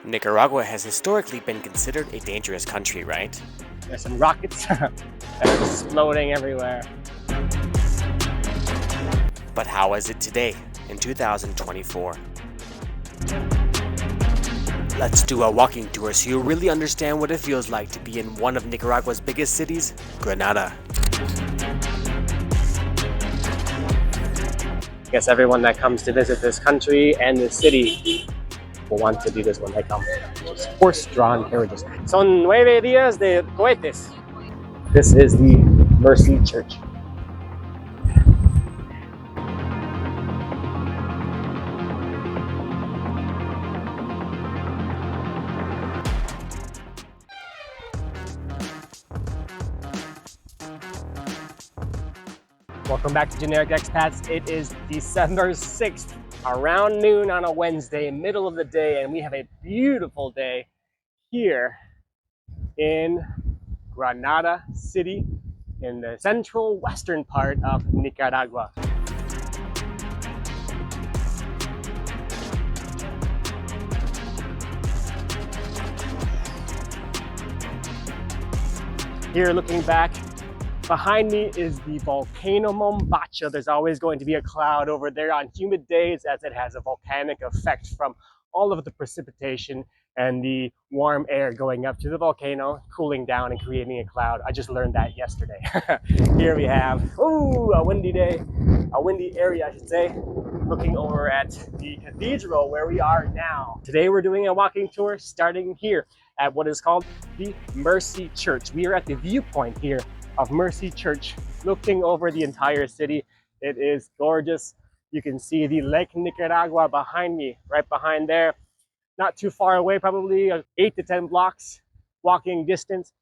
Nicaragua has historically been considered a dangerous country, right? There's some rockets that are exploding everywhere. But how is it today, in 2024? Let's do a walking tour so you really understand what it feels like to be in one of Nicaragua's biggest cities, Granada. I guess everyone that comes to visit this country and this city will want to do this when they come. Just horse-drawn carriages. Son 9 días de cohetes. This is the Mercy Church. Welcome back to Generic Expats. It is December 6th, around noon on a Wednesday, middle of the day, and we have a beautiful day here in Granada City in the central western part of Nicaragua. Here looking back, behind me is the volcano Mombacho. There's always going to be a cloud over there on humid days as it has a volcanic effect from all of the precipitation and the warm air going up to the volcano, cooling down and creating a cloud. I just learned that yesterday. Here we have, a windy day, a windy area I should say, looking over at the cathedral where we are now. Today we're doing a walking tour starting here at what is called the Mercy Church. We are at the viewpoint here of Mercy Church, looking over the entire city. It is gorgeous. You can see the Lake Nicaragua behind me, right behind there. Not too far away, probably 8 to 10 blocks walking distance.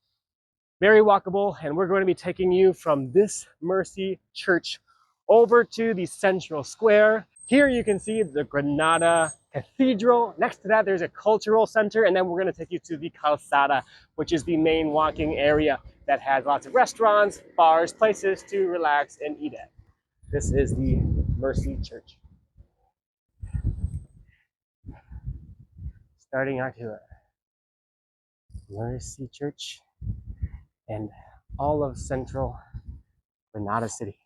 Very walkable, and we're going to be taking you from this Mercy Church over to the central square. Here you can see the Granada Cathedral. Next to that, there's a cultural center, and then we're going to take you to the Calzada, which is the main walking area that has lots of restaurants, bars, places to relax and eat at. This is the Mercy Church. Starting our tour. Mercy Church and all of central Granada City.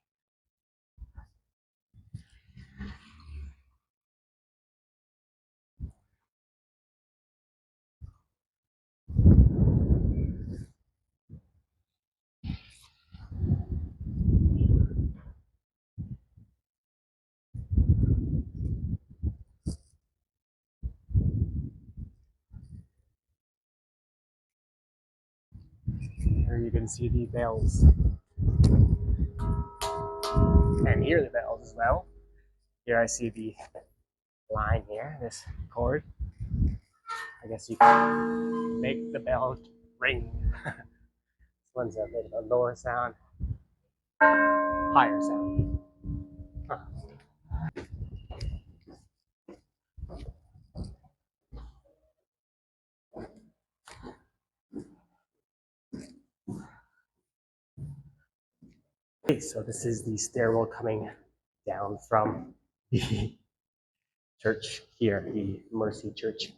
Here you can see the bells and hear the bells as well. Here I see the line here, this cord. I guess you can make the bell ring. This one's a bit of a lower sound, higher sound. Okay, so this is the stairwell coming down from the church here, the Mercy Church.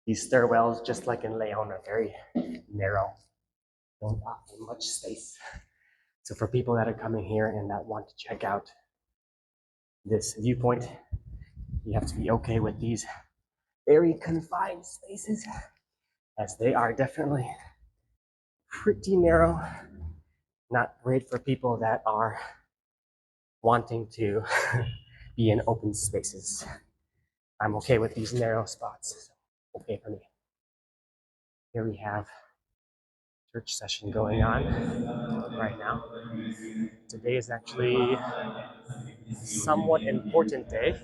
These stairwells, just like in Leon, are very narrow, don't offer much space. So for people that are coming here and that want to check out this viewpoint, you have to be okay with these very confined spaces, as they are definitely pretty narrow. Not great for people that are wanting to be in open spaces. I'm okay with these narrow spots. So okay for me. Here we have church session going on right now. Today is actually a somewhat important day,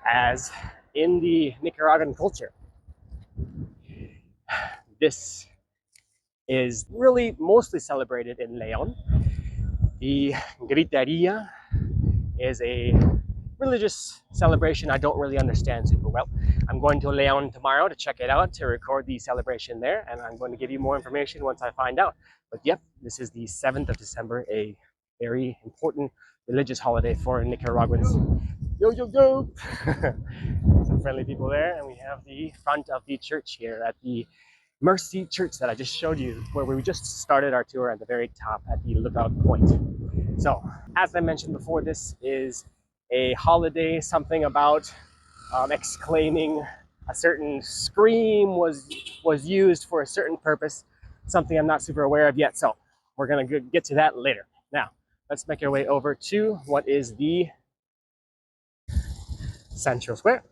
as in the Nicaraguan culture, this is really mostly celebrated in Leon. The Griteria is a religious celebration I don't really understand super well. I'm going to Leon tomorrow to check it out, to record the celebration there, and I'm going to give you more information once I find out. But yep, this is the 7th of December, a very important religious holiday for Nicaraguans. Yo, yo, yo! Some friendly people there, and we have the front of the church here at the Mercy Church that I just showed you, where we just started our tour at the very top at the lookout point. So, as I mentioned before, this is a holiday, something about exclaiming a certain scream was used for a certain purpose, something I'm not super aware of yet, so we're gonna get to that later. Now, let's make our way over to what is the Central Square.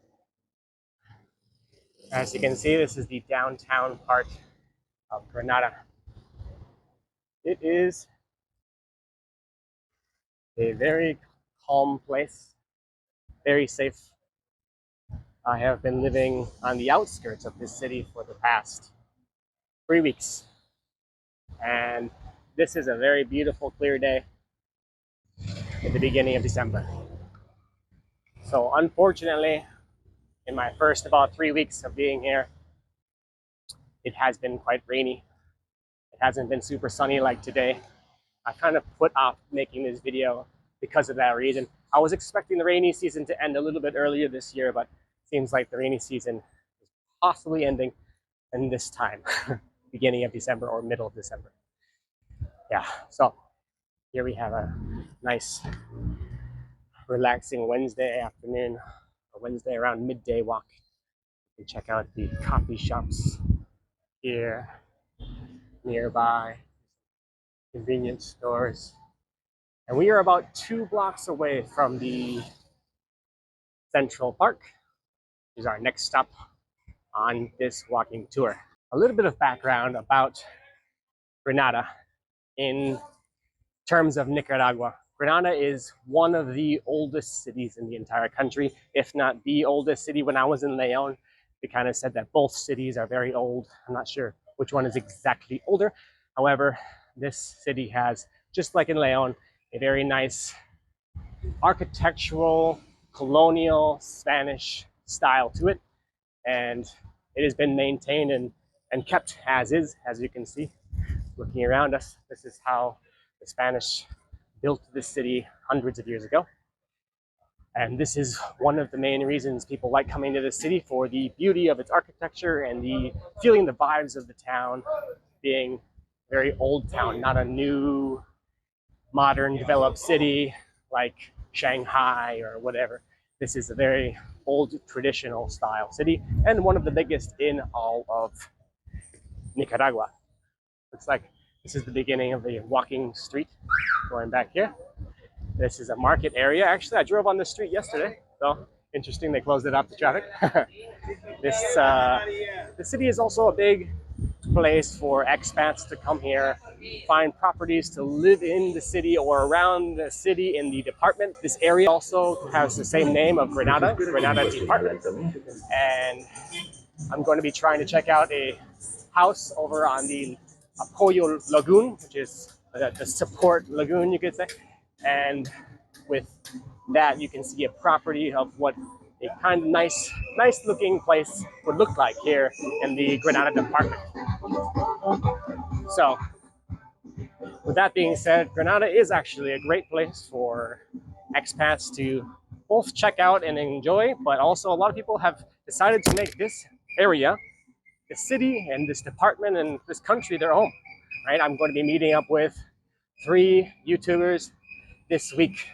As you can see, this is the downtown part of Granada. It is a very calm place, very safe. I have been living on the outskirts of this city for the past 3 weeks. And this is a very beautiful, clear day at the beginning of December. So unfortunately, in my first about 3 weeks of being here, it has been quite rainy. It hasn't been super sunny like today. I kind of put off making this video because of that reason. I was expecting the rainy season to end a little bit earlier this year, but it seems like the rainy season is possibly ending in this time, beginning of December or middle of December. Yeah, so here we have a nice, relaxing Wednesday afternoon, or Wednesday around midday walk. You can check out the coffee shops here nearby, convenience stores. And we are about 2 blocks away from the Central Park, which is our next stop on this walking tour. A little bit of background about Granada in terms of Nicaragua. Granada is one of the oldest cities in the entire country, if not the oldest city. When I was in Leon, they kind of said that both cities are very old. I'm not sure which one is exactly older. However, this city has, just like in Leon, a very nice architectural, colonial, Spanish style to it. And it has been maintained and kept as is, as you can see. Looking around us, this is how the Spanish built this city hundreds of years ago. And this is one of the main reasons people like coming to this city, for the beauty of its architecture and the feeling the vibes of the town being a very old town, not a new, modern, developed city like Shanghai or whatever. This is a very old, traditional style city, and one of the biggest in all of Nicaragua. Looks like this is the beginning of the walking street going back here. This is a market area. Actually, I drove on this street yesterday, so interesting they closed it off to traffic. The city is also a big place for expats to come here, find properties to live in the city or around the city in the department. This area also has the same name of Granada, Granada Department. And I'm going to be trying to check out a house over on the Apoyo Lagoon, which is the support lagoon, you could say. And with that, you can see a property of what a kind of nice looking place would look like here in the Granada department. So, with that being said, Granada is actually a great place for expats to both check out and enjoy, but also a lot of people have decided to make this area, this city and this department and this country their home, right? I'm going to be meeting up with 3 YouTubers this week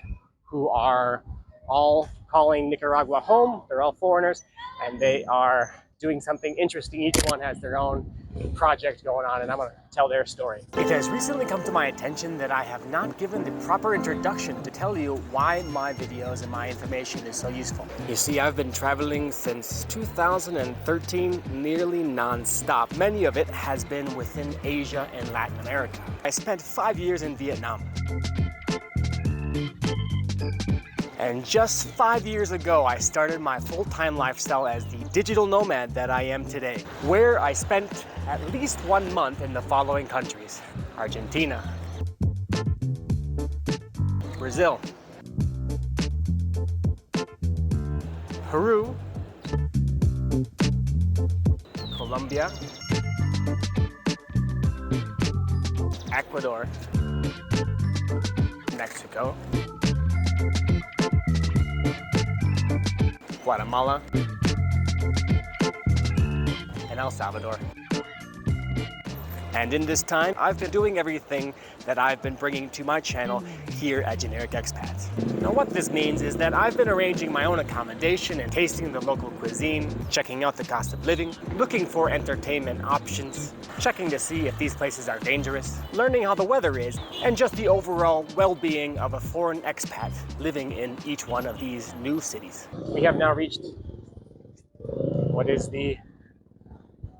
who are all calling Nicaragua home. They're all foreigners, and they are doing something interesting. Each one has their own project going on, and I'm going to tell their story. It has recently come to my attention that I have not given the proper introduction to tell you why my videos and my information is so useful. You see, I've been traveling since 2013, nearly non-stop. Many of it has been within Asia and Latin America. I spent 5 years in Vietnam. And just 5 years ago, I started my full-time lifestyle as the digital nomad that I am today, where I spent at least 1 month in the following countries: Argentina, Brazil, Peru, Colombia, Ecuador, Mexico, Guatemala, and El Salvador. And in this time, I've been doing everything that I've been bringing to my channel here at Generic Expats. Now what this means is that I've been arranging my own accommodation and tasting the local cuisine, checking out the cost of living, looking for entertainment options, checking to see if these places are dangerous, learning how the weather is, and just the overall well-being of a foreign expat living in each one of these new cities. We have now reached what is the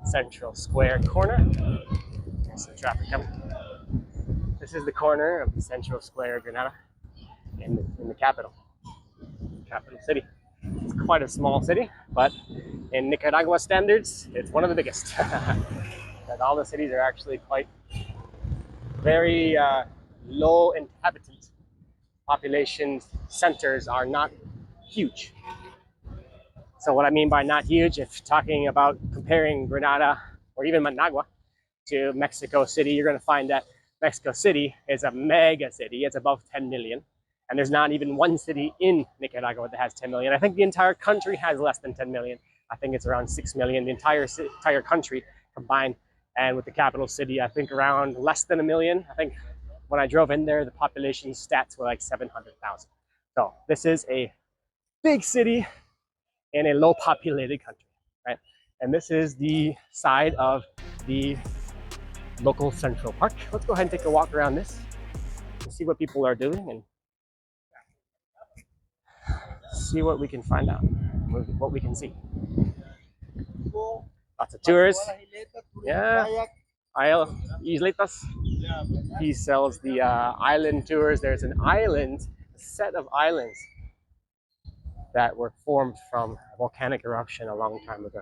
Central Square corner. There's some traffic coming. This is the corner of the Central Square, Granada, in the capital city. It's quite a small city, but in Nicaragua standards, it's one of the biggest. And all the cities are actually quite very low inhabitant population centers are not huge. So what I mean by not huge, if talking about comparing Granada or even Managua to Mexico City, you're going to find that Mexico City is a mega city. It's above 10 million. And there's not even one city in Nicaragua that has 10 million. I think the entire country has less than 10 million. I think it's around 6 million, the entire country combined. And with the capital city, I think around less than a million. I think when I drove in there, the population stats were like 700,000. So this is a big city in a low populated country, right? And this is the side of the local Central Park. Let's go ahead and take a walk around this and see what people are doing and see what we can find out, what we can see. Lots of tours. Yeah, Isletas. He sells the island tours. There's an island, a set of islands that were formed from a volcanic eruption a long time ago.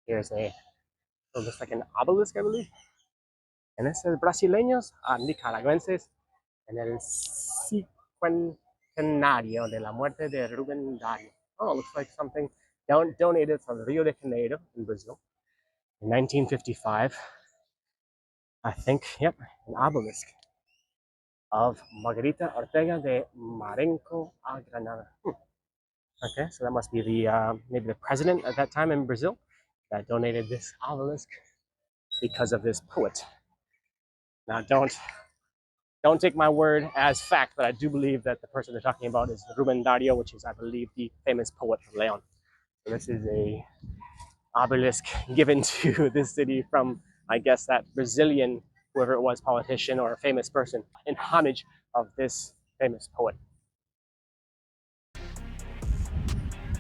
Here's it looks like an obelisk, I believe. And it says brasileños a nicaragüenses en el cincuentenario de la muerte de Rubén Dario. Oh, it looks like something donated from Rio de Janeiro in Brazil in 1955. I think, yep, an obelisk of Margarita Ortega de Marenco a Granada. Okay, so that must be the maybe the president at that time in Brazil that donated this obelisk because of this poet. Now, don't take my word as fact, but I do believe that the person they're talking about is Rubén Dario, which is, I believe, the famous poet from Leon. So this is a obelisk given to this city from, I guess, that Brazilian, whoever it was, politician or a famous person, in homage of this famous poet.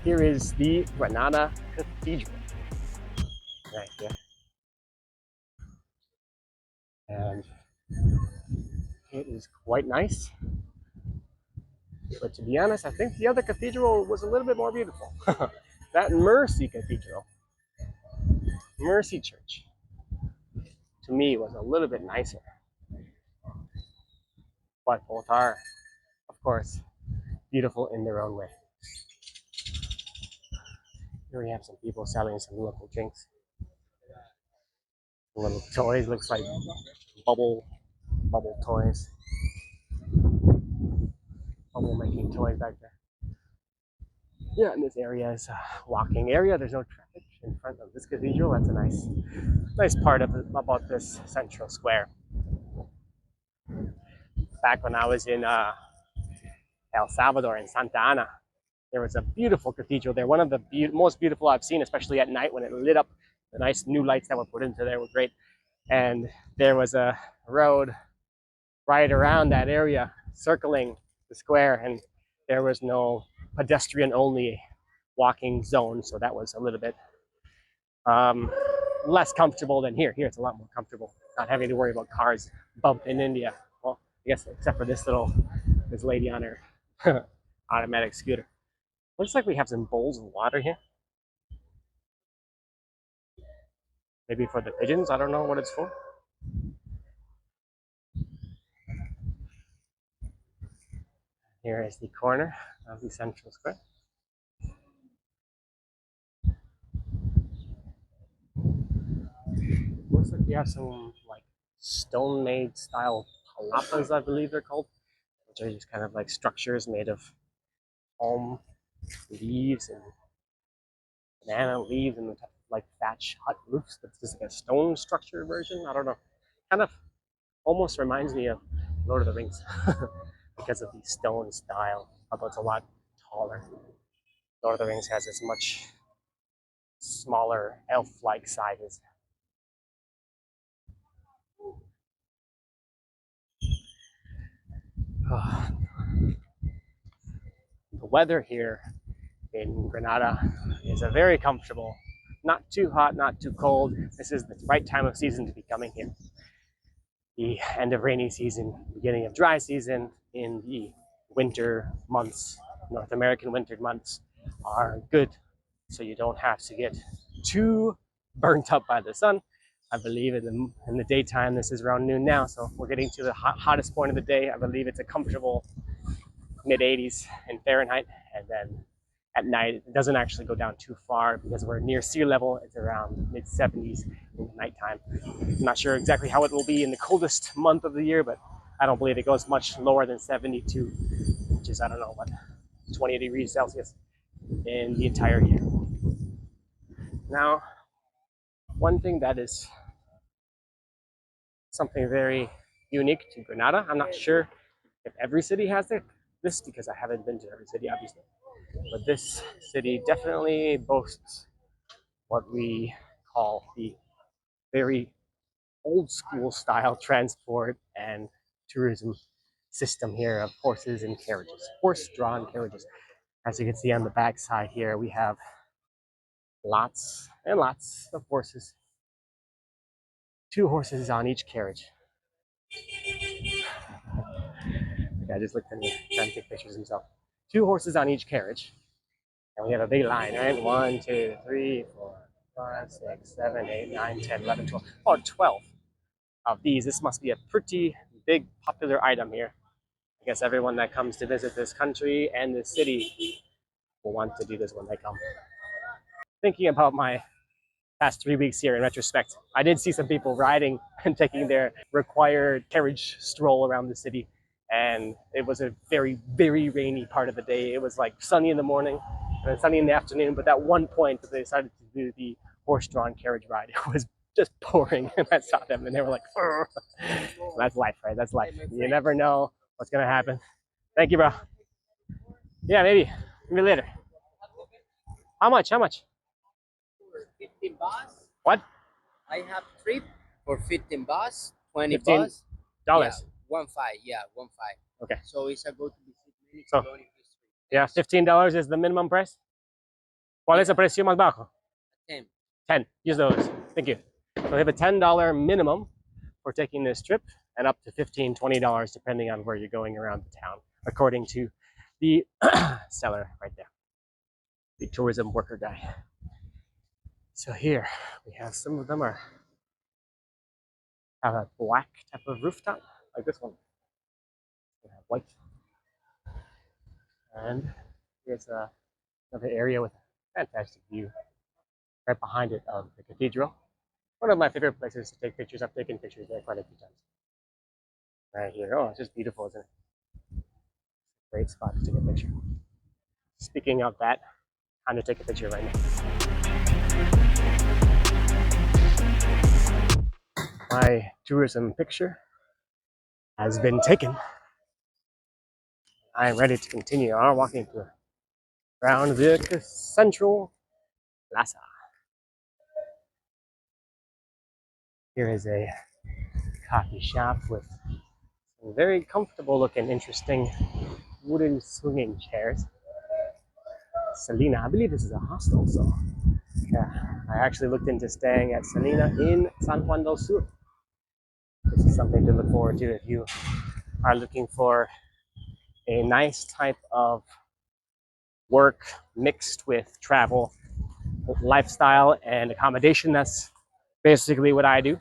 Here is the Granada Cathedral, right here. And it is quite nice. But to be honest, I think the other cathedral was a little bit more beautiful. That Mercy Cathedral, Mercy Church, to me was a little bit nicer. But both are, of course, beautiful in their own way. Here we have some people selling some local drinks. Little toys, looks like bubble toys. Bubble making toys back there. Yeah, and this area is a walking area. There's no traffic in front of this cathedral. That's a nice part of it, about this Central Square. Back when I was in El Salvador in Santa Ana, there was a beautiful cathedral there. One of the most beautiful I've seen, especially at night when it lit up. The nice new lights that were put into there were great. And there was a road right around that area circling the square, and there was no pedestrian only walking zone, so that was a little bit less comfortable than here. Here it's a lot more comfortable, not having to worry about cars bump in India. Well, I guess except for this lady on her automatic scooter. Looks like we have some bowls of water here. Maybe for the pigeons, I don't know what it's for. Here is the corner of the Central Square. Looks like we have some like stone-made style palapas, I believe they're called. which are these kind of like structures made of palm leaves and banana leaves and like thatch hut roofs. That's just like a stone structure version. I don't know. Kind of almost reminds me of Lord of the Rings because of the stone style, although it's a lot taller. Lord of the Rings has this much smaller elf-like sizes. The weather here in Granada is a very comfortable, not too hot, not too cold. This is the right time of season to be coming here. The end of rainy season, beginning of dry season in the winter months, North American winter months are good. So you don't have to get too burnt up by the sun. I believe in the daytime, this is around noon now, so we're getting to the hottest point of the day. I believe it's a comfortable mid 80s in Fahrenheit, and then at night it doesn't actually go down too far because we're near sea level. It's around mid 70s in the nighttime. I'm not sure exactly how it will be in the coldest month of the year, but I don't believe it goes much lower than 72, which is, I don't know, what, 20 degrees Celsius in the entire year. Now, one thing that is something very unique to Granada, I'm not sure if every city has this because I haven't been to every city, obviously. But this city definitely boasts what we call the very old school style transport and tourism system here of horses and carriages, horse-drawn carriages. As you can see on the back side here, we have lots and lots of horses. 2 horses on each carriage. The guy just looked at me trying to take pictures himself. 2 horses on each carriage. And we have a big line, right? 1, 2, 3, 4, 5, 6, 7, 8, 9, 10, 11, 12. Oh, 12 of these. This must be a pretty big popular item here. I guess everyone that comes to visit this country and this city will want to do this when they come. Thinking about my past 3 weeks here in retrospect, I did see some people riding and taking their required carriage stroll around the city. And it was a very, very rainy part of the day. It was like sunny in the morning and then sunny in the afternoon. But at one point, they decided to do the horse-drawn carriage ride. It was just pouring, and I saw them, and they were like, "Well, that's life, right? That's life. You never know what's gonna happen." Thank you, bro. Yeah, maybe later. How much? How much? 15 bus. What? I have trip for 15 bus, 20 $15. bus. Yeah, 1.5. Yeah, 1.5. Okay. So it's a go to visit many So, colonial history. yeah, $15 is the minimum price. ¿Cuál es el precio más bajo? 10. 10. Use those. Thank you. So we have a $10 minimum for taking this trip and up to $15, $20 depending on where you're going around the town, according to the seller right there, the tourism worker guy. So here we have some of them have a black type of rooftop, like this one. They have white. And here's another area with a fantastic view right behind it of the cathedral. One of my favorite places to take pictures. I've taken pictures there quite a few times. Right here. Oh, it's just beautiful, isn't it? Great spot to take a picture. Speaking of that, I'm gonna take a picture right now. My tourism picture has been taken. I am ready to continue our walking tour around the central plaza. Here is a coffee shop with some very comfortable looking, interesting wooden swinging chairs. Selena, I believe this is a hostel, so yeah, I actually looked into staying at Selena in San Juan del Sur. This is something to look forward to if you are looking for a nice type of work mixed with travel, lifestyle, and accommodation. That's basically what I do.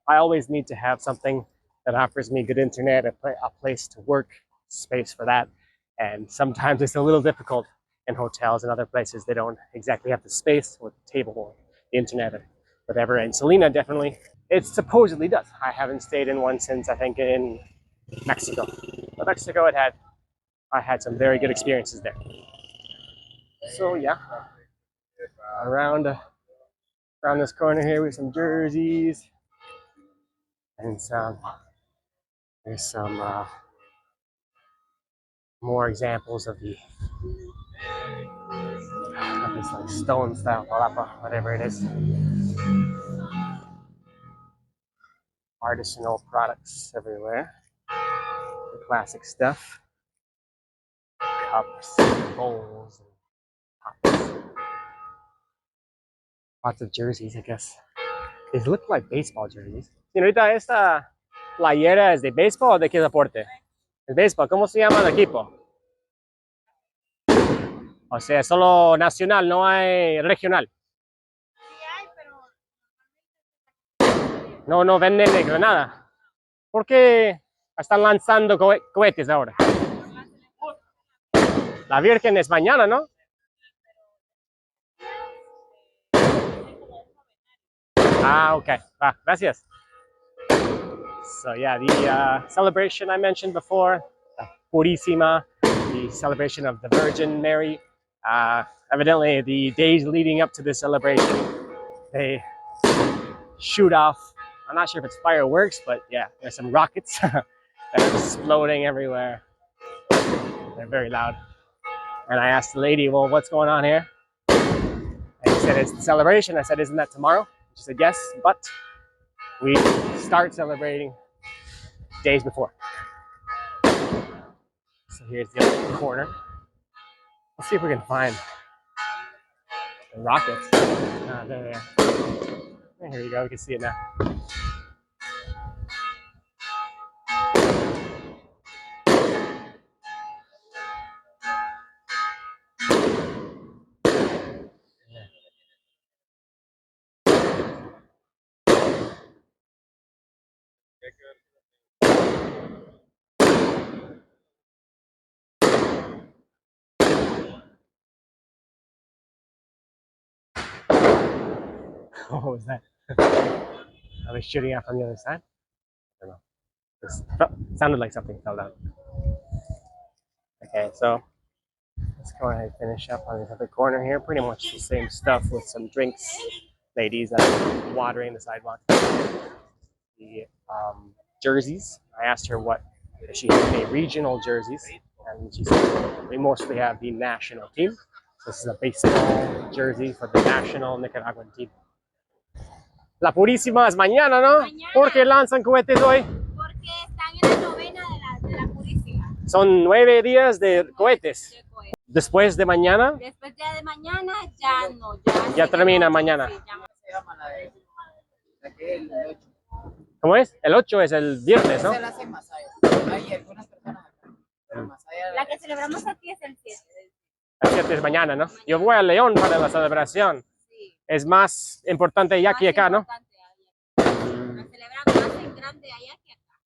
I always need to have something that offers me good internet, a place to work, space for that. And sometimes it's a little difficult in hotels and other places. They don't exactly have the space or the table or the internet or whatever. And Selena definitely, it supposedly does. I haven't stayed in one since I think in Mexico. But Mexico, I had some very good experiences there. So yeah, around this corner here with some jerseys and there's some more examples of this like stone style palapa, whatever it is. Artisanal products everywhere. The classic stuff. Cups, bowls, and pots. Lots of jerseys, I guess. These look like baseball jerseys. Señorita, ¿esta playera es de béisbol o de qué deporte? El béisbol, ¿cómo se llama el equipo? O sea, solo nacional, no hay regional. No venden de Granada. ¿Por qué están lanzando cohetes ahora? La Virgen es mañana, ¿no? Ah, okay. Gracias. So yeah, the celebration I mentioned before, Purísima, the celebration of the Virgin Mary. Evidently, the days leading up to this celebration, they shoot off. I'm not sure if it's fireworks, but yeah, there's some rockets that are exploding everywhere. They're very loud. And I asked the lady, well, what's going on here? And she said, it's the celebration. I said, isn't that tomorrow? She said, yes, but we start celebrating days before. So here's the other corner. Let's see if we can find the rockets. There they are. Here you go, we can see it now. What was that? Are they shooting out from the other side? I don't know. It sounded like something fell down. Okay, so let's go ahead and finish up on this other corner here. Pretty much the same stuff with some drinks. Ladies that are watering the sidewalk. The jerseys. I asked her if she had any regional jerseys, and she said we mostly have the national team. So this is a baseball jersey for the national Nicaraguan team. La Purísima es mañana, ¿no? Mañana. ¿Por qué lanzan cohetes hoy? Porque están en la novena de la Purísima. Son 9 días de cohetes. Después de mañana. Después de mañana ya no. Ya termina mañana. Sí, ¿Cómo es? El 8 es el viernes, ¿no? Hay algunas personas acá. La que celebramos aquí es el 7. El 7 es mañana, ¿no? Yo voy a León para la celebración. Es más importante allá que acá, ¿no? La celebran más en grande allá que acá.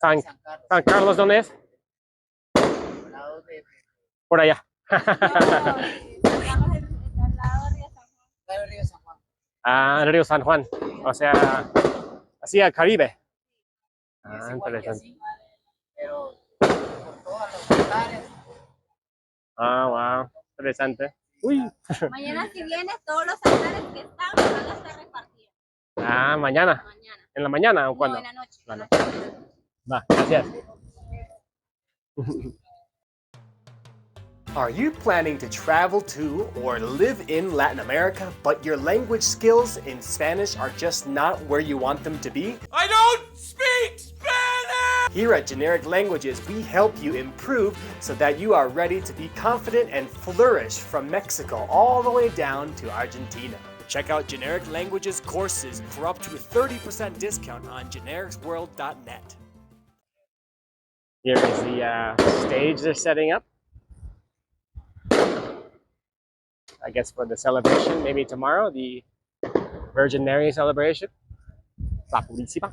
San Carlos. ¿San Carlos dónde es? Por allá. No, San Carlos es al lado del río San Juan. Ah, el río San Juan. O sea, hacia el Caribe. Ah, interesante. Pero por todos los lugares. Ah, wow. Interesante. Uy. Mañana si vienes, todos los altares que están van a estar repartidos. Ah, mañana. ¿En la mañana o cuándo? No, en la noche. Va, gracias. Are you planning to travel to or live in Latin America, but your language skills in Spanish are just not where you want them to be? I don't speak Spanish! Here at Generic Languages, we help you improve so that you are ready to be confident and flourish from Mexico all the way down to Argentina. Check out Generic Languages courses for up to a 30% discount on genericsworld.net. Here is the stage they're setting up. I guess for the celebration, maybe tomorrow, the Virgin Mary celebration. La Purísima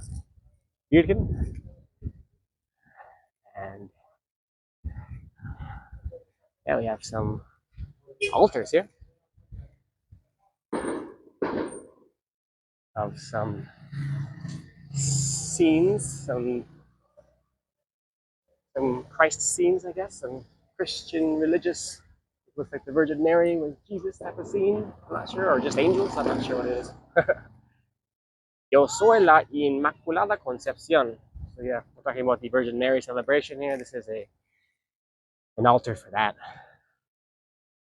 Virgen. And yeah, we have some altars here of some scenes, some some Christ scenes, I guess, some Christian religious. It looks like the Virgin Mary with Jesus type of scene. I'm not sure, or just angels. I'm not sure what it is. Yo soy la Inmaculada Concepción. So yeah, we're talking about the Virgin Mary celebration here. This is an altar for that.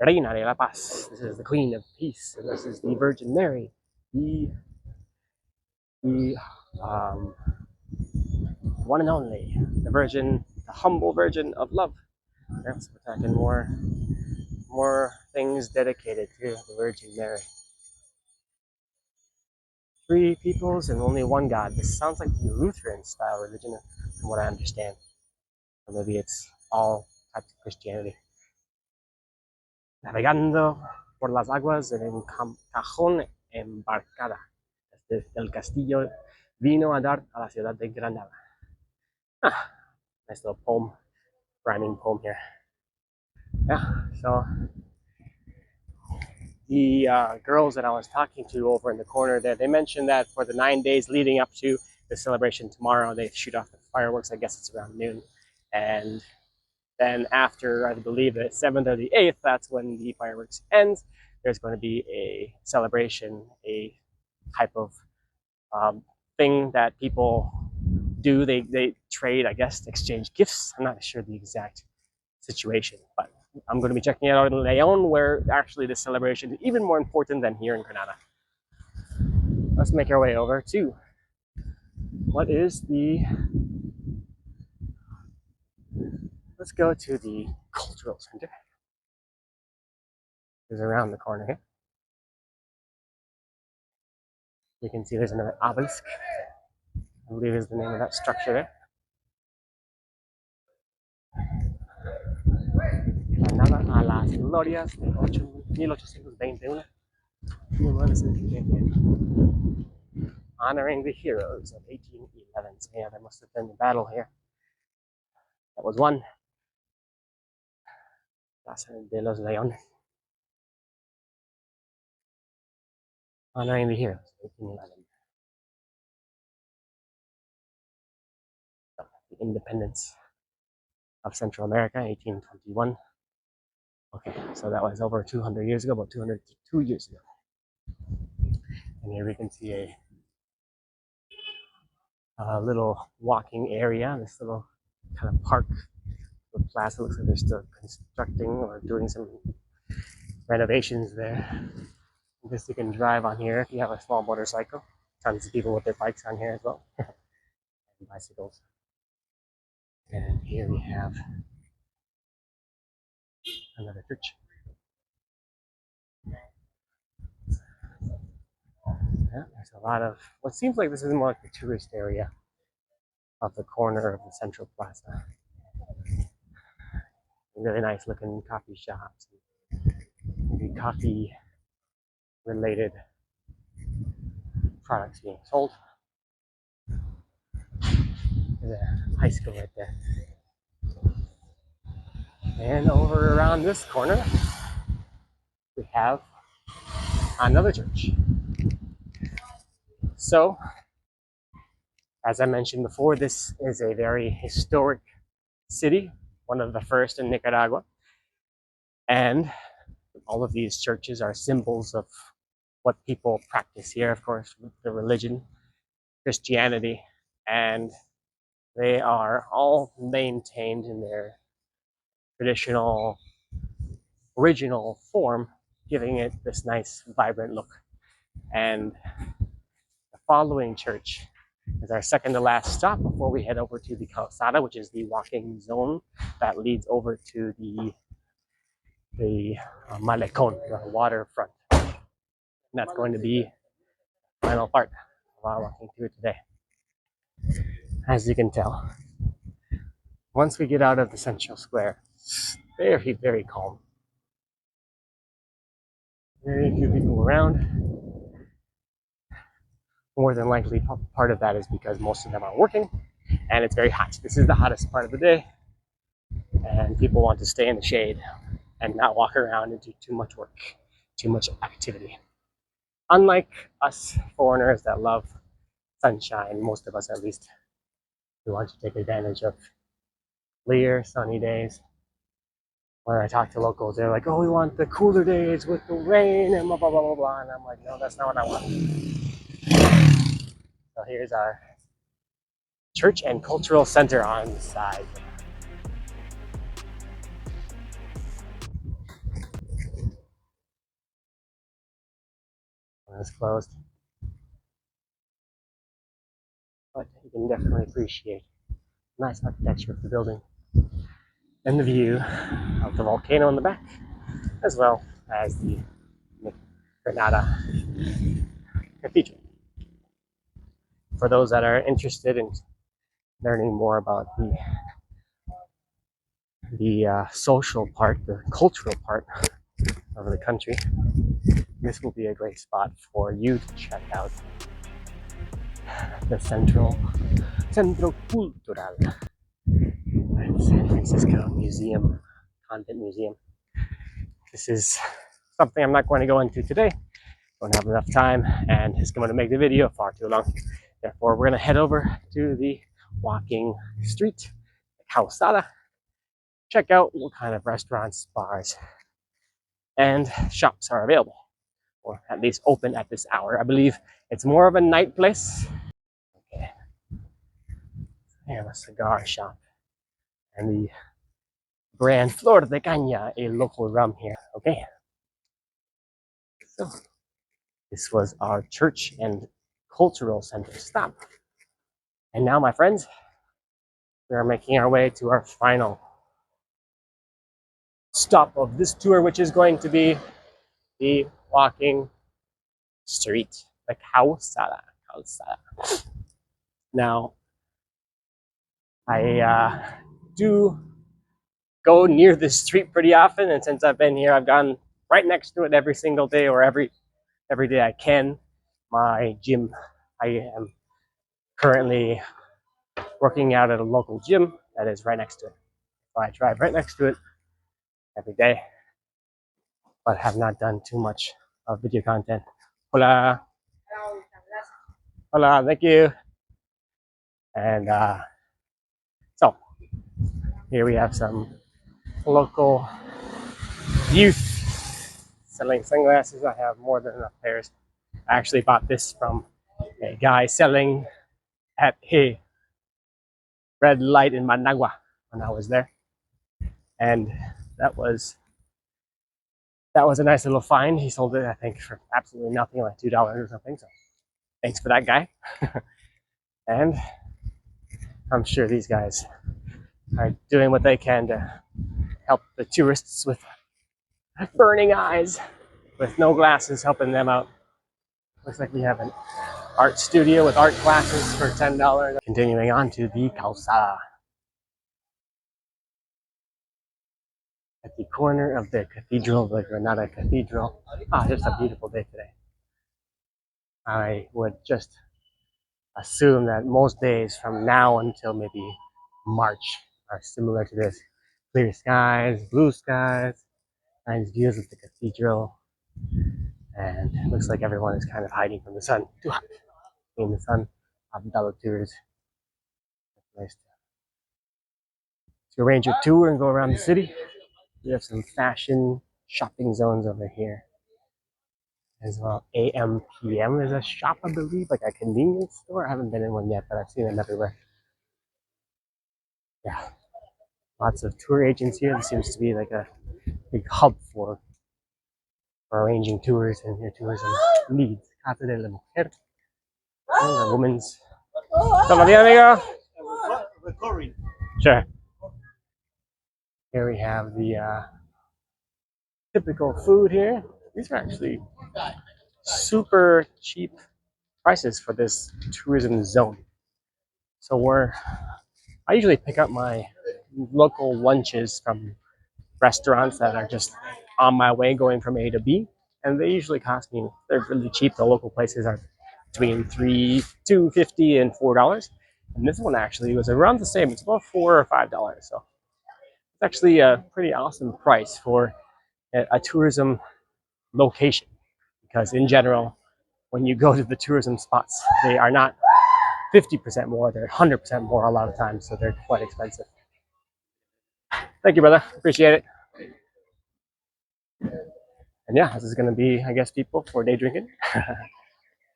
Reina de la Paz. This is the Queen of Peace, and this is the Virgin Mary, the one and only, the Virgin, the humble Virgin of Love. That's we're talking more things dedicated to the Virgin Mary. 3 peoples and only one God. This sounds like the Lutheran style religion, from what I understand. Or maybe it's all types of Christianity. Navegando por las aguas en un cajón embarcada desde el castillo vino a dar a la ciudad de Granada. Ah, nice little poem, rhyming poem here. Yeah, so the girls that I was talking to over in the corner there, they mentioned that for the 9 days leading up to the celebration tomorrow, they shoot off the fireworks. I guess it's around noon. And then after, I believe, the 7th or the 8th, that's when the fireworks ends. There's going to be a celebration, a type of thing that people do. They trade, I guess, exchange gifts. I'm not sure the exact situation, but I'm going to be checking it out in Leon, where actually the celebration is even more important than here in Granada. Let's make our way over to what is the... Let's go to the cultural center. It's around the corner here. You can see there's another obelisk. I believe is the name of that structure there. Granada a las glorias de 1821. Honoring the heroes of 1811. So yeah, there must have been a battle here. That was won. Plaza de los Leones. Honoring the heroes of 1811. So, the independence of Central America, 1821. Okay, so that was over 200 years ago, about 202 years ago. And here we can see a little walking area, this little kind of park. The plaza looks like they're still constructing or doing some renovations there. I guess you can drive on here if you have a small motorcycle. Tons of people with their bikes on here as well. And bicycles. And here we have another church. Yeah, there's a lot of what seems like this is more like the tourist area of the corner of the central plaza. Really nice looking coffee shops, maybe coffee related products being sold. There's a high school right there. And over around this corner, we have another church. So, as I mentioned before, this is a very historic city, one of the first in Nicaragua. And all of these churches are symbols of what people practice here, of course, the religion, Christianity, and they are all maintained in their traditional, original form, giving it this nice, vibrant look. And the following church is our second to last stop before we head over to the Calzada, which is the walking zone that leads over to the Malecon, the waterfront. And that's going to be the final part of our walking tour today. As you can tell, once we get out of the central square, it's very, very calm. Very few people around. More than likely, part of that is because most of them are working and it's very hot. This is the hottest part of the day, and people want to stay in the shade and not walk around and do too much work, too much activity. Unlike us foreigners that love sunshine, most of us at least, we want to take advantage of clear, sunny days. When I talk to locals, they're like, "Oh, we want the cooler days with the rain and blah blah blah blah blah." And I'm like, "No, that's not what I want." So here's our church and cultural center on the side. It's closed, but you can definitely appreciate the nice architecture of the building and the view of the volcano in the back, as well as the Granada Cathedral. For those that are interested in learning more about the social part, the cultural part of the country, this will be a great spot for you to check out the Centro Cultural at San Francisco Museum, Convent Museum. This is something I'm not going to go into today. Don't have enough time, and it's going to make the video far too long. Therefore, we're going to head over to the walking street, Calzada, check out what kind of restaurants, bars, and shops are available, or at least open at this hour. I believe it's more of a night place. Okay. I have a cigar shop and the brand Flor de Caña, a local rum here. Okay. So this was our church and cultural center stop. And now, my friends, we are making our way to our final stop of this tour, which is going to be the walking street, the Calzada. Now, I do go near this street pretty often, and since I've been here, I've gone right next to it every single day, or every day I can. My gym, I am currently working out at a local gym that is right next to it. So I drive right next to it every day, but have not done too much of video content. Hola. Hola, thank you. And so here we have some local youth selling sunglasses. I have more than enough pairs. I actually bought this from a guy selling at a red light in Managua when I was there, and that was a nice little find. He sold it, I think, for absolutely nothing, like $2 or something. So thanks for that, guy. And I'm sure these guys are doing what they can to help the tourists with burning eyes, with no glasses, helping them out. Looks like we have an art studio with art classes for $10. Continuing on to the Calzada. At the corner of the cathedral, the Granada Cathedral. Just a beautiful day today. I would just assume that most days from now until maybe March are similar to this. Clear skies, blue skies, nice views of the cathedral, and it looks like everyone is kind of hiding from the sun. Too hot in the sun. Abdallah tours. Nice to arrange a tour and go around the city. We have some fashion shopping zones over here as well. AM PM is a shop, I believe, like a convenience store. I haven't been in one yet, but I've seen it everywhere. Yeah, lots of tour agents here. This seems to be like a big hub for arranging tours and your tourism needs. Casa de la Mujer, a woman's. Toma bien, amigo. Recording. Sure. Here we have the typical food here. These are actually super cheap prices for this tourism zone. So I usually pick up my local lunches from restaurants that are just on my way going from A to B, and they usually cost me, they're really cheap. The local places are between $2.50 and $4. And this one actually was around the same. It's about $4 or $5. So it's actually a pretty awesome price for a tourism location, because in general, when you go to the tourism spots, they are not 50% more, they're 100% more a lot of times, so they're quite expensive. Thank you, brother. Appreciate it. And yeah, this is going to be, I guess, people for day drinking,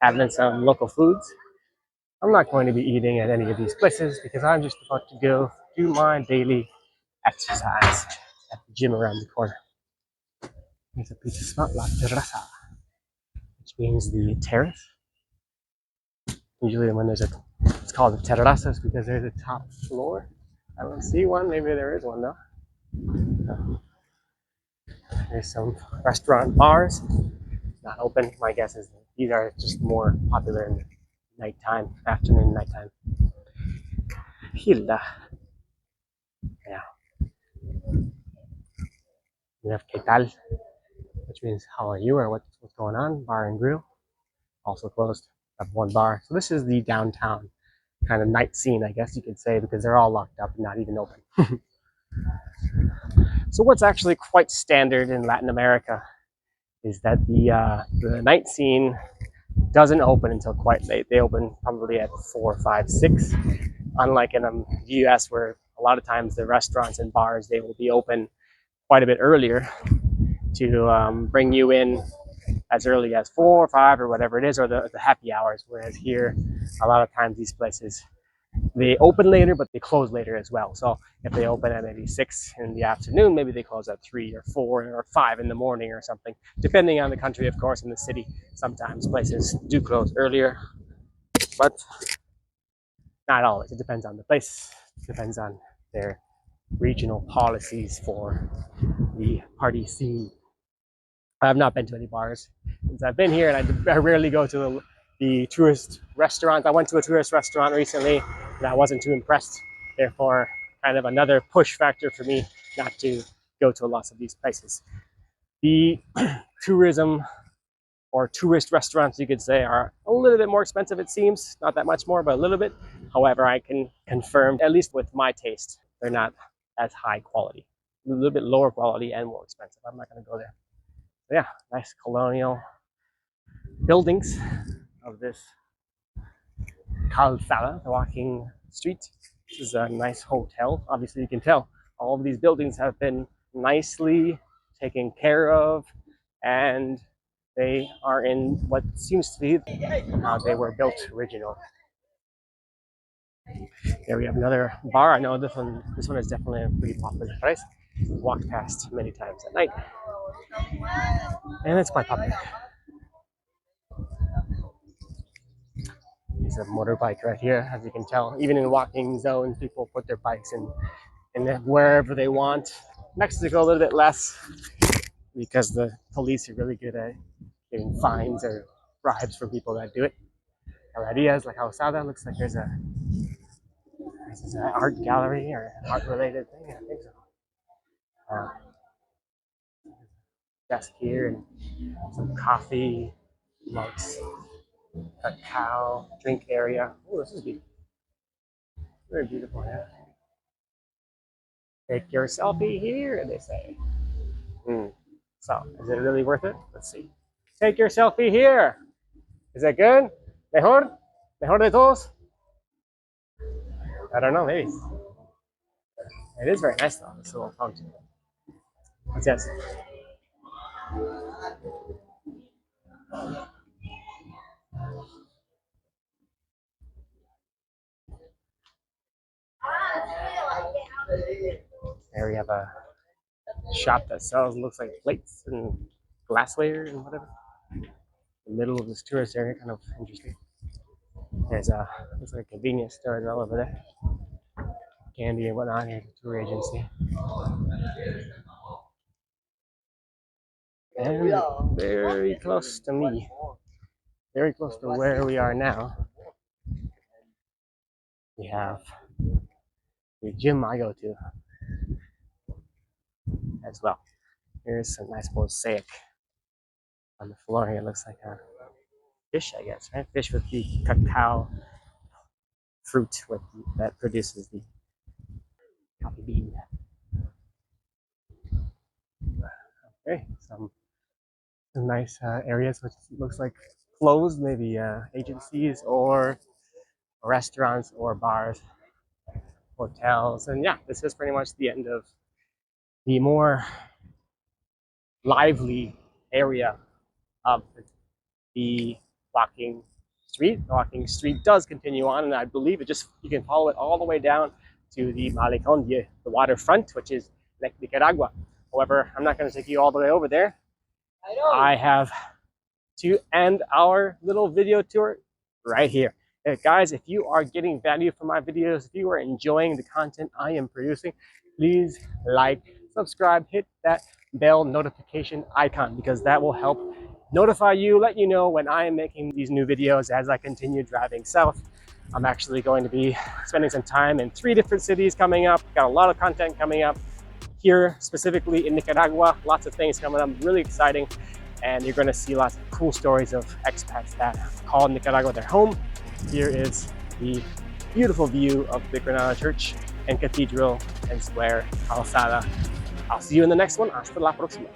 having some local foods. I'm not going to be eating at any of these places because I'm just about to go do my daily exercise at the gym around the corner. There's a pizza spot, La Terraza, which means the terrace. Usually when there's it's called the terrazas because there's a top floor. I don't see one, maybe there is one though. There's some restaurant bars, not open. My guess is these are just more popular in the nighttime, afternoon, nighttime. Hilda. Yeah. We have ¿Qué tal? Which means how are you or what's going on? Bar and grill, also closed. I have one bar. So this is the downtown kind of night scene, I guess you could say, because they're all locked up and not even open. So what's actually quite standard in Latin America is that the night scene doesn't open until quite late. They open probably at 4, 5, 6. Unlike in the US, where a lot of times the restaurants and bars, they will be open quite a bit earlier to bring you in as early as 4 or 5 or whatever it is, or the happy hours. Whereas here, a lot of times these places, they open later, but they close later as well. So if they open at maybe 6 in the afternoon, maybe they close at 3 or 4 or 5 in the morning or something, depending on the country, of course. In the city, sometimes places do close earlier, but not always. It depends on the place. It depends on their regional policies for the party scene. I have not been to any bars since I've been here, and I rarely go to the tourist restaurants. I went to a tourist restaurant recently, and I wasn't too impressed. Therefore, kind of another push factor for me not to go to lots of these places. The tourism or tourist restaurants, you could say, are a little bit more expensive, it seems. Not that much more, but a little bit. However, I can confirm, at least with my taste, they're not as high quality. A little bit lower quality and more expensive. I'm not going to go there. But yeah, nice colonial buildings of this calzada, the walking street. This is a nice hotel. Obviously, you can tell all of these buildings have been nicely taken care of, and they are in what seems to be how they were built originally. Here we have another bar. I know this one is definitely a pretty popular place. Walked past many times at night, and it's quite popular. There's a motorbike right here, as you can tell. Even in walking zones, people put their bikes in wherever they want. Mexico a little bit less because the police are really good at getting fines or bribes for people that do it. Galerías like Calzada looks like there's an art gallery or art related thing. I think so. Desk here and some coffee, mugs, cacao, drink area. Oh, this is beautiful. Very beautiful, yeah. Take your selfie here, they say. So, is it really worth it? Let's see. Take your selfie here. Is that good? Mejor? Mejor de todos? I don't know, maybe. It is very nice though, this little fountain. What's this? There we have a shop that sells, looks like plates and glassware and whatever. The middle of this tourist area, kind of interesting. There's a, looks like a convenience store as well over there. Candy and whatnot. Here's a tour agency. And very close to me, very close to where we are now, we have the gym I go to as well. Here's some nice mosaic on the floor here. It looks like a fish, I guess, right? Fish with the cacao fruit that produces the coffee bean. Okay, some nice areas which looks like closed, maybe agencies or restaurants or bars, hotels. And yeah, this is pretty much the end of the more lively area of the walking street. The walking street does continue on, and I believe you can follow it all the way down to the Malecon, the waterfront, which is Lake Nicaragua. However, I'm not going to take you all the way over there. I have to end our little video tour right here. Guys, if you are getting value from my videos, if you are enjoying the content I am producing, please like, subscribe, hit that bell notification icon, because that will help notify you, let you know when I am making these new videos as I continue driving south. I'm actually going to be spending some time in 3 different cities coming up. Got a lot of content coming up here, specifically in Nicaragua. Lots of things coming up, really exciting. And you're going to see lots of cool stories of expats that call Nicaragua their home. Here is the beautiful view of the Granada Church and Cathedral and Square Calzada. I'll see you in the next one. Hasta la próxima.